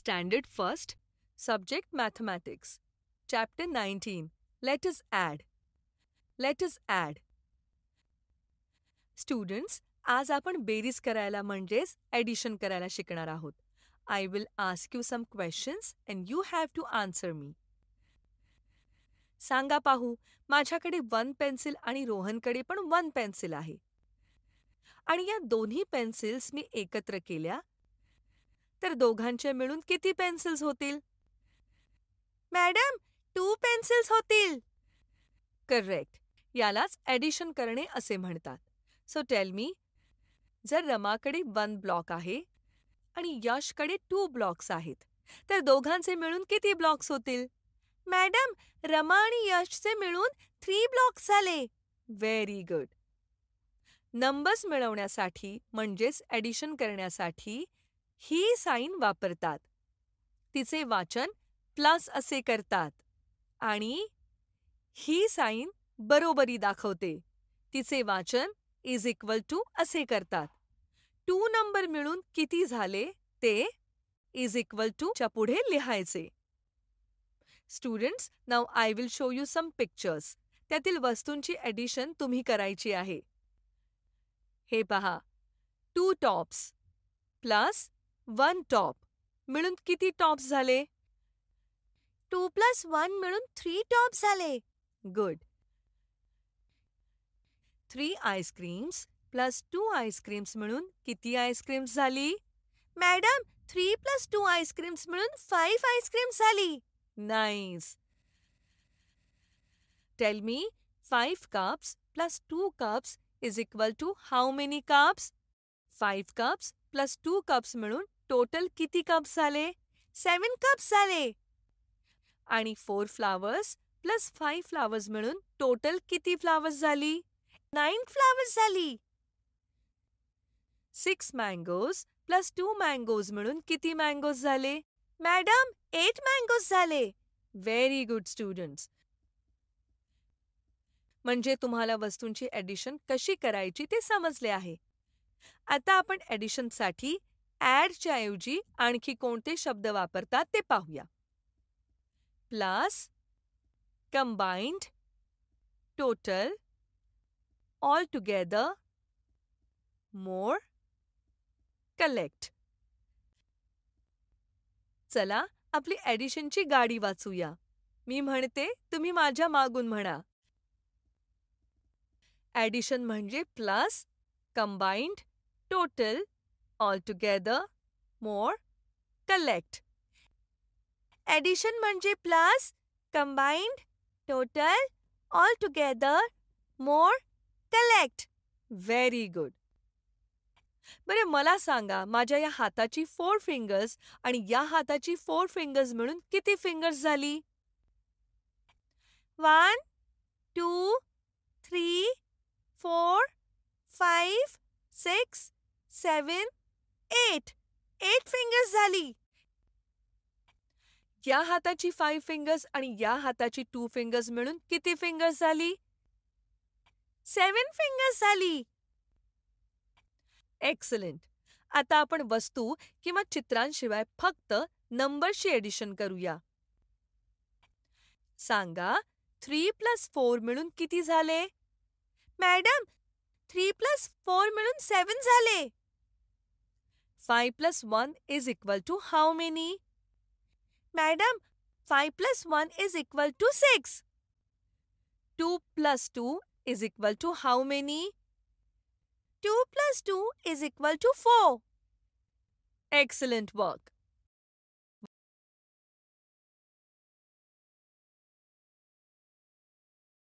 Standard First, Subject Mathematics, Chapter 19. Let us add. Let us add. Students, आज आपण बेरीज करायला म्हणजेच ॲडिशन करायला शिकणार आहोत. I will ask you some questions and you have to answer me. सांगा पाहू, माझ्याकडे 1 पेन्सिल आणि रोहनकडे पण 1 पेन्सिल आहे. आणि या दोन्ही पेन्सिल्स मी एकत्र केल्या तर दोघांचे मिळून किती पेन्सिल्स होतील? मॅडम, 2 पेन्सिल्स होतील. करेक्ट. यालाच ॲडिशन करणे असे म्हणतात. सो टेल मी, जर रमाकडे 1 ब्लॉक आहे आणि यशकडे 2 ब्लॉक्स आहेत तर दोघांचे मिळून किती ब्लॉक्स होतील? मॅडम, रमा आणि यशचे मिळून 3 ब्लॉक्स झाले. Very good. नंबर्स मिळवण्यासाठी म्हणजेच ॲडिशन करण्यासाठी ही साईन वापरतात. तिचे वाचन प्लस असे करतात. आणि ही साईन बरोबरी दाखवते. तिचे वाचन इज इक्वल टू असे करतात. 2 नंबर मिळून किती झाले ते इज इक्वल टू च्या पुढे लिहायचे. Students, now I will show you some pictures. त्यातील वस्तूंची ॲडिशन तुम्ही करायची आहे. हे पहा, 2 टॉप्स प्लस 1 टॉप मिळून किती टॉप्स झाले? 2 + 1 मिळून 3 टॉप्स झाले. गुड. 3 आईस्क्रीम्स प्लस 2 आईस्क्रीम्स मिळून किती आईस्क्रीम्स झाली? मॅडम, 3 + 2 आईस्क्रीम्स मिळून 5 आईस्क्रीम्स झाली. Nice. Tell me, 5 cups plus 2 cups is equal to how many cups? 5 cups plus 2 cups मिळून टोटल किती कप्स झाले? 7 cups झाले. आणि 4 flowers plus 5 flowers मिळून टोटल किती फ्लावर्स झाली? 9 फ्लावर्स झाली. 6 mangoes plus 2 mangoes मिळून किती मँगोज झाले? मॅडम, 8 mangoes झाले. Very good students. म्हणजे तुम्हाला वस्तूंची ॲडिशन कशी करायची ते समजले आहे. आता आपण ॲडिशनसाठी ॲडच्या ऐवजी आणखी कोणते शब्द वापरतात ते पाहूया. Plus, combined, total, all together, more, collect. चला आपली ॲडिशनची गाडी वाचूया. मी म्हणते, तुम्ही माझ्या मागून म्हणा. ॲडिशन म्हणजे plus, combined, total, all together, more, collect. Addition म्हणजे plus, combined, total, all together, more, collect. Very good. बरं, मला सांगा, माझ्या या हाताची 4 फिंगर्स आणि या हाताची 4 फिंगर्स मिळून किती फिंगर्स झाली? 1, 2, 3, 4, 5, 6, 7, 8. 8 फिंगर्स झाली. या हाताची 5 फिंगर्स आणि या हाताची 2 फिंगर्स मिळून किती फिंगर्स झाली? 7 फिंगर्स झाली. एक्सलंट. आता आपण वस्तू किंवा चित्रांशिवाय फक्त नंबरची ॲडिशन करूया. सांगा, 3 + 4 मिळून किती झाले? मॅडम, 3 + 4 मिळून 7 झाले. 5 + 1 is equal to how many? Madam, 5 + 1 is equal to 6. 2 + 2 is equal to how many? 2 + 2 is equal to 4. Excellent work.